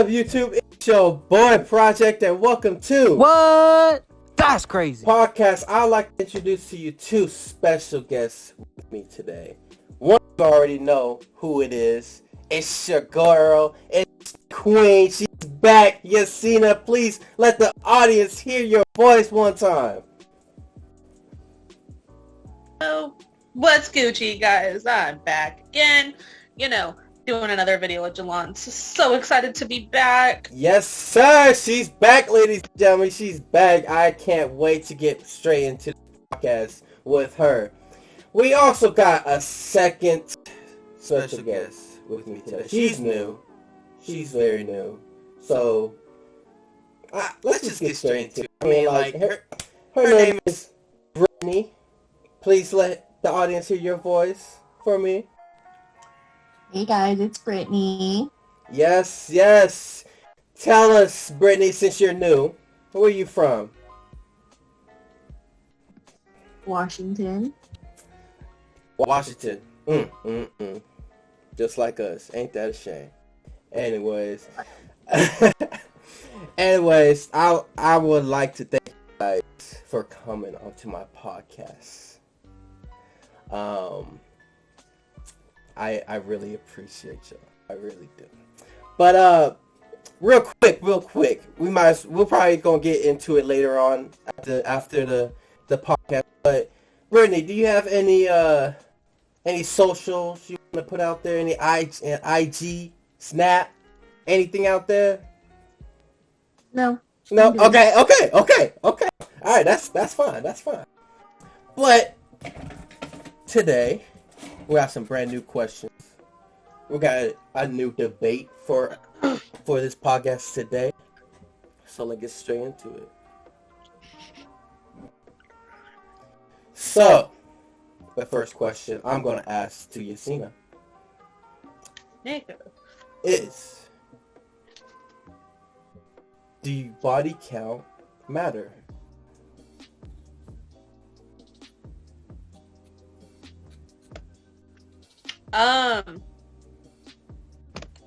up, YouTube? It's your boy Project, and welcome to What? That's crazy. Podcast. I'd like to introduce to you two special guests with me today. One, you already know who it is. It's your girl. It's Queen. She's back. Yesiena, please let the audience hear your voice one time. Oh, what's Gucci, guys? I'm back again. Doing another video with Jalon. So excited to be back. Yes, sir. She's back, ladies and gentlemen. She's back. I can't wait to get straight into the podcast with her. We also got a second special guest with me today. She's new. She's very new. So, let's just get straight into it. I mean, like, her name is Brittany. Please let the audience hear your voice for me. Hey guys, it's Brittany. Yes. Tell us, Brittany, since you're new, where are you from? Washington. Washington. Just like us. Ain't that a shame? Anyways, I would like to thank you guys for coming onto my podcast. I really appreciate you. I really do. But real quick, we'll probably gonna get into it later on after the podcast. But Brittany, do you have any socials you want to put out there? Any IG, Snap, anything out there? No. Okay. All right, that's fine. But today we got some brand new questions. We got a new debate for this podcast today. So let's get straight into it. So, the first question I'm going to ask to Yesiena is, do body count matter?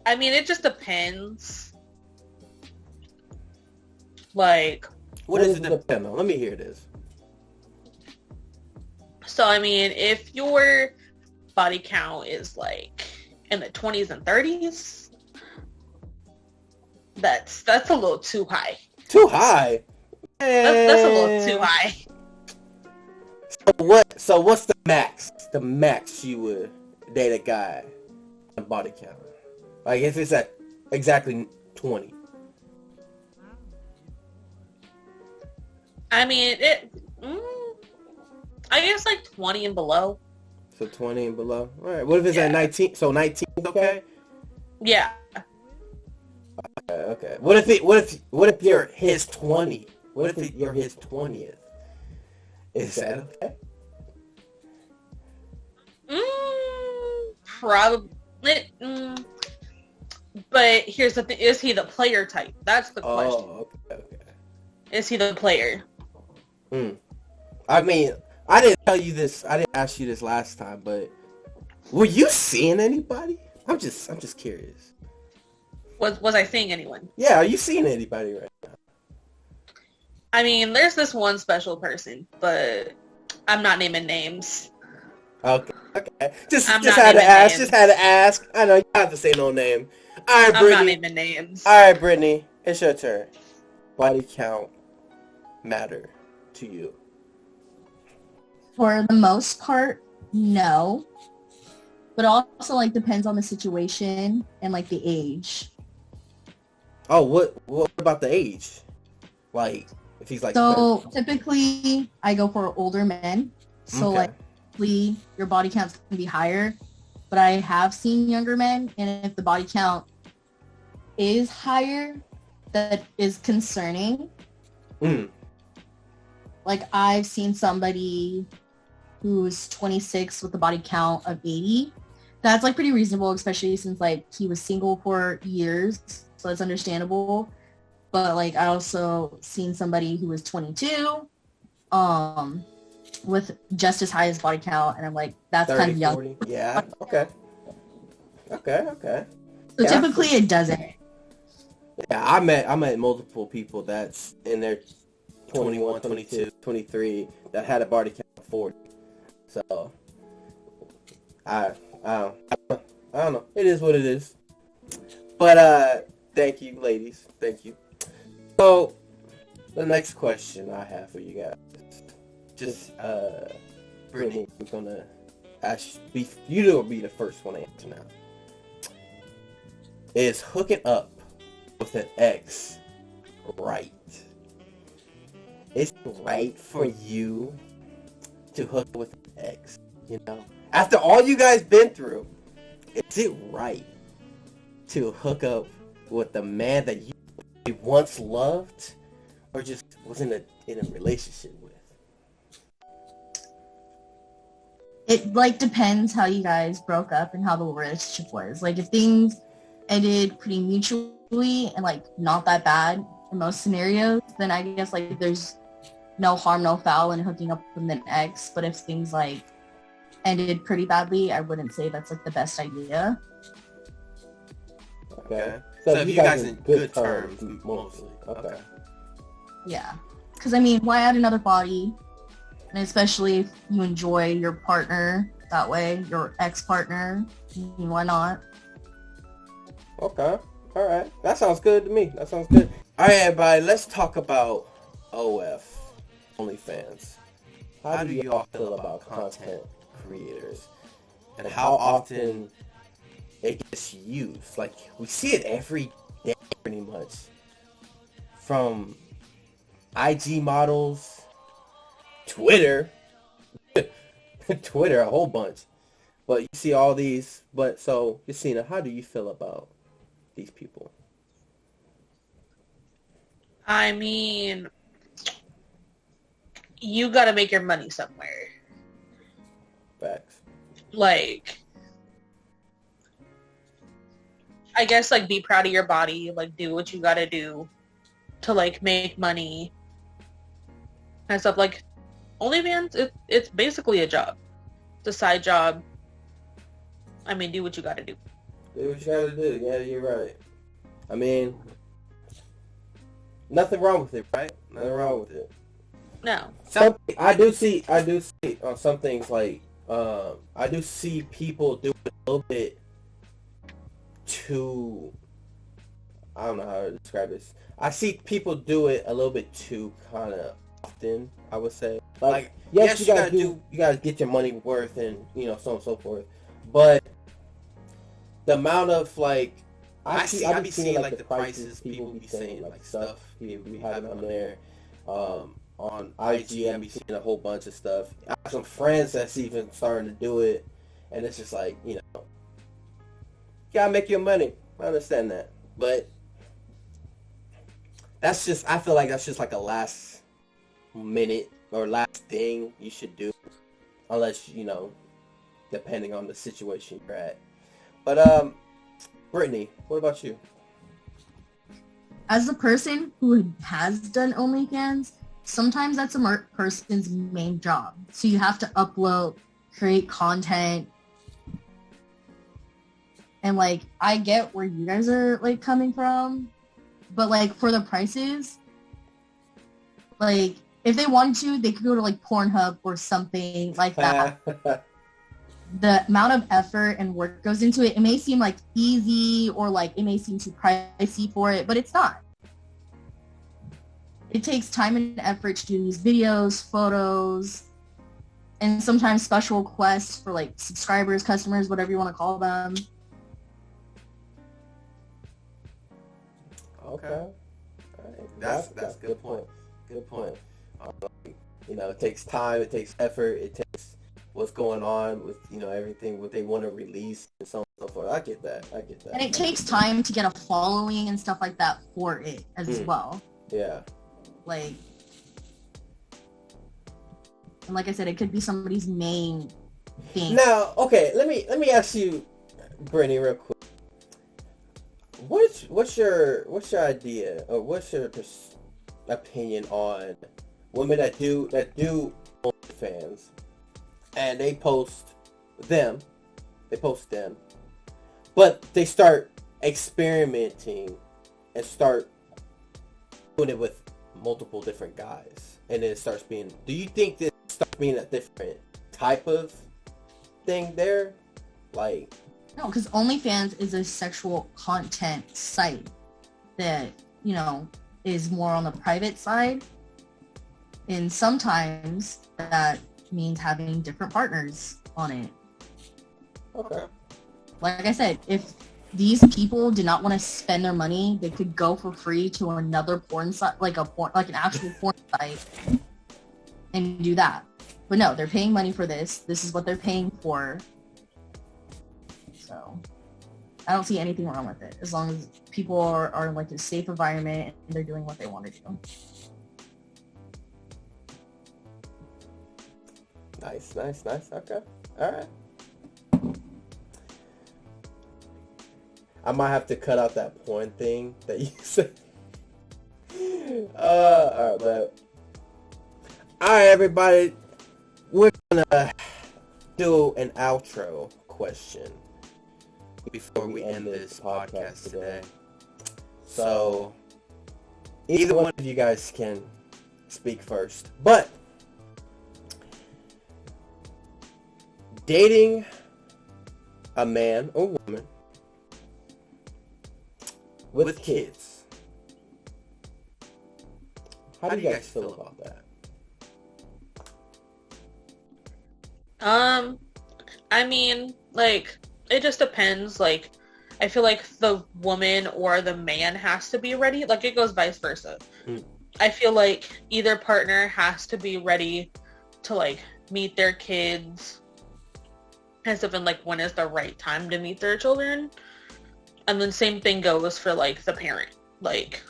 I mean, it just depends. Like, what does it depend on? Let me hear this. So, I mean, if your body count is like in the 20s and 30s, that's a little too high. Too high? That's a little too high. So what's the max? The max you would date a guy on body count? Like if it's at exactly 20. I mean, I guess like 20 and below. So 20 and below. All right. What if it's at 19? So 19 is okay? Yeah. Okay. What if you're his 20? What if you're his 20th? Is that okay? Probably. But here's the thing: is he the player type? That's the question. Oh, okay. Is he the player? I mean, I didn't tell you this. I didn't ask you this last time, but were you seeing anybody? I'm just curious. Was I seeing anyone? Yeah, are you seeing anybody right now? I mean, there's this one special person, but I'm not naming names. Okay. Just had to ask. I know you have to say no name. All right, Brittany. I'm not naming names. All right, Brittany, it's your turn. Body count matter to you? For the most part, no. But also depends on the situation and the age. Oh, what about the age? Like if he's like so typically I go for older men. So okay. Your body count's gonna be higher. But I have seen younger men, and if the body count is higher, that is concerning. Like I've seen somebody who's 26 with a body count of 80. That's pretty reasonable, especially since he was single for years, so it's understandable. But I also seen somebody who was 22 with just as high as body count, and I'm that's 30, kind of young. 40. Yeah. Okay. So typically it doesn't. Yeah, I met multiple people that's in their 21, 22, 23 that had a body count of 40. So I I don't know. It is what it is. But thank you, ladies. Thank you. So the next question I have for you guys, just Brittany, we're gonna ask you will be the first one to answer now. Is hooking up with an ex right? Is it right for you to hook up with an ex? You know, after all you guys been through, is it right to hook up with the man that you once loved, or just was in a relationship with? It like depends how you guys broke up and how the relationship was. Like if things ended pretty mutually and like not that bad in most scenarios, then I guess like there's no harm, no foul in hooking up with an ex. But if things like ended pretty badly, I wouldn't say that's like the best idea. Okay. So if you guys in good terms, mostly. Okay. Yeah. Because I mean, why add another body? And especially if you enjoy your partner that way, your ex-partner, why not? Okay. All right. That sounds good to me. That sounds good. All right, everybody. Let's talk about OF, OnlyFans. How do you all feel about content creators? And how often it gets used? Like, we see it every day, pretty much. From IG models, Twitter, Twitter, a whole bunch. But you see all these. But so, Yesiena, how do you feel about these people? I mean, you gotta make your money somewhere. Facts. Like, I guess, like, be proud of your body. Like, do what you gotta do to, like, make money and stuff. Like, OnlyFans, it's basically a job. It's a side job. I mean, do what you gotta do. Do what you gotta do. Yeah, you're right. I mean, nothing wrong with it, right? Nothing wrong with it. No. I do see on some things like I do see people do it a little bit too. I don't know how to describe this. I see people do it a little bit too kind of often, I would say. Like yes, you gotta get your money worth, and so on and so forth. But the amount of like I be seeing like the prices people be saying, like stuff people be having on there. On IG, I be seeing a whole bunch of stuff. I have some friends that's even starting to do it, and it's just like, you gotta make your money. I understand that, but that's just, I feel like that's just like a last minute or last thing you should do, unless, depending on the situation you're at. But, Brittany, what about you? As a person who has done OnlyFans, sometimes that's a person's main job. So you have to upload, create content. And, like, I get where you guys are, like, coming from. But, like, for the prices, like, if they wanted to, they could go to, like, Pornhub or something like that. The amount of effort and work goes into it, it may seem, like, easy or, like, it may seem too pricey for it, but it's not. It takes time and effort to do these videos, photos, and sometimes special requests for, like, subscribers, customers, whatever you want to call them. Okay. That's a good point. Good point. It takes time, it takes effort, it takes what's going on with, everything, what they want to release and so on and so forth. I get that. And it takes time to get a following and stuff like that for it as well. Yeah. Like, and like I said, it could be somebody's main thing. Now, okay, let me ask you, Brittany, real quick. What's your idea, or what's your opinion on women that do OnlyFans, and they post them, but they start experimenting and start doing it with multiple different guys, and then it starts being, do you think this starts being a different type of thing there? Like, No, because OnlyFans is a sexual content site that, you know, is more on the private side. And sometimes that means having different partners on it. okay. Like I said, if these people did not want to spend their money, they could go for free to another porn site, like an actual porn site, and do that. But no, they're paying money for this. This is what they're paying for. So I don't see anything wrong with it, as long as people are in like a safe environment and they're doing what they want to do. Nice. Okay. All right. I might have to cut out that porn thing that you said. All right, but all right, everybody, we're gonna do an outro question before we end this podcast today. So either one of you guys can speak first, but dating a man or woman with kids, how do you guys feel about that? I mean, like, it just depends. Like, I feel like the woman or the man has to be ready. Like, it goes vice versa. I feel like either partner has to be ready to, like, meet their kids, as if in, like, when is the right time to meet their children. And then same thing goes for, like, the parent. Like,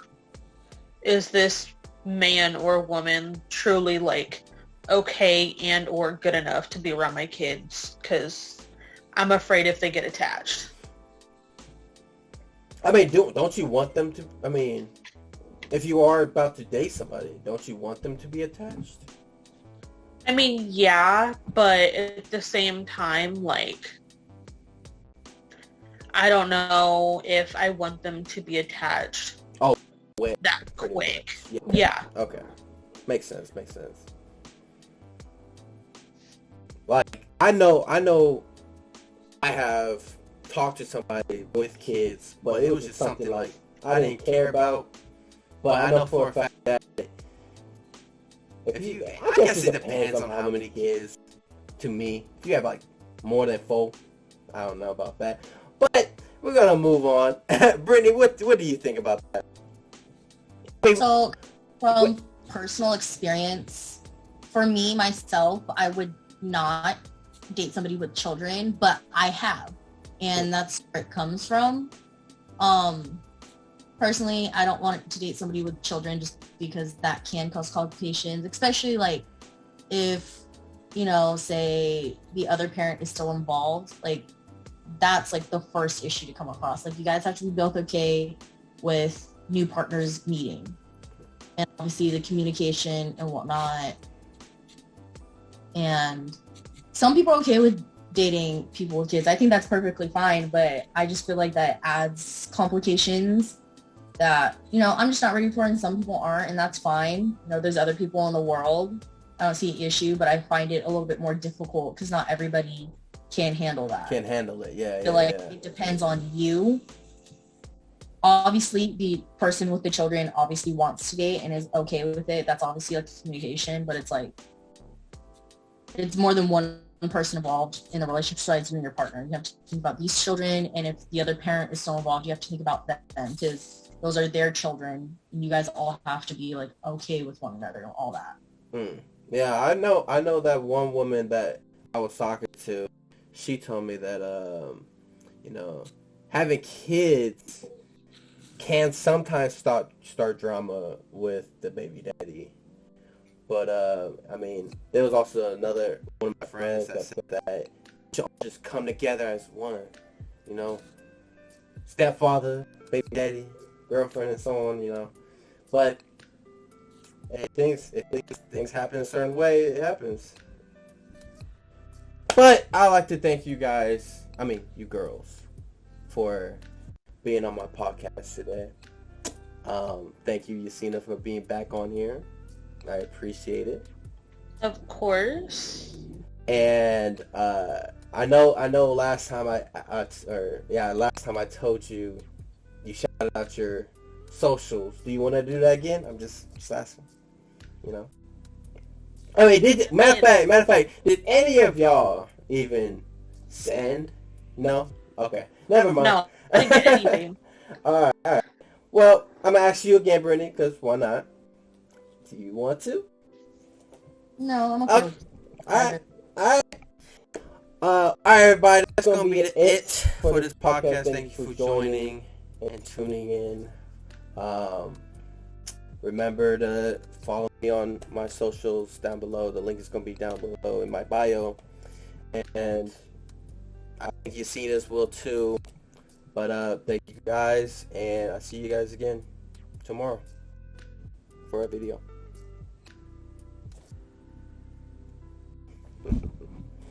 is this man or woman truly, like, okay and or good enough to be around my kids? Because I'm afraid if they get attached. I mean, don't you want them to, I mean, if you are about to date somebody, don't you want them to be attached? I mean, yeah, but at the same time, like, I don't know if I want them to be attached that quick. Yeah. Okay. Makes sense. Like, I know I have talked to somebody with kids, but it was just something like I didn't care about. But I know for a fact that I guess it depends on how many kids. To me, if you have like more than 4, I don't know about that. But we're gonna move on. Brittany, what do you think about that? So, from personal experience, for me, myself, I would not date somebody with children, but I have. And that's where it comes from. Personally, I don't want to date somebody with children just because that can cause complications, especially like if, you know, say the other parent is still involved. Like, that's like the first issue to come across. Like, you guys have to be both okay with new partners meeting, and obviously the communication and whatnot. And some people are okay with dating people with kids. I think that's perfectly fine, but I just feel like that adds complications that, you know, I'm just not ready for, and some people aren't, and that's fine. You know, there's other people in the world. I don't see an issue, but I find it a little bit more difficult because not everybody can handle that. Can handle it, yeah. I feel like it depends on you. Obviously, the person with the children obviously wants to date and is okay with it. That's obviously like communication, but it's like, it's more than one person involved in the relationship besides you and your partner. You have to think about these children, and if the other parent is still involved, you have to think about them, because those are their children, and you guys all have to be like okay with one another and all that. Yeah, I know that one woman that I was talking to, she told me that you know, having kids can sometimes start drama with the baby daddy. But I mean, there was also another one of my friends that said that should just come together as one, you know, stepfather, baby daddy, girlfriend, and so on, you know. But hey, if things happen a certain way, it happens. But I like to thank you guys, I mean you girls, for being on my podcast today. Thank you, Yesiena, for being back on here. I appreciate it. Of course. And I know last time last time I told you shouted out your socials. Do you want to do that again? I'm just asking. You know. I mean, matter of fact, did any of y'all even send? No. Okay. Never mind. No, I didn't get anything. All right. Well, I'm gonna ask you again, Brittany, because why not? Do you want to? No, I'm okay. Alright. Alright, everybody. That's gonna be it for this podcast. Thank you for joining and tuning in. Remember to follow me on my socials down below. The link is gonna be down below in my bio. And I think Yesiena's will too. But thank you guys, and I'll see you guys again tomorrow for a video.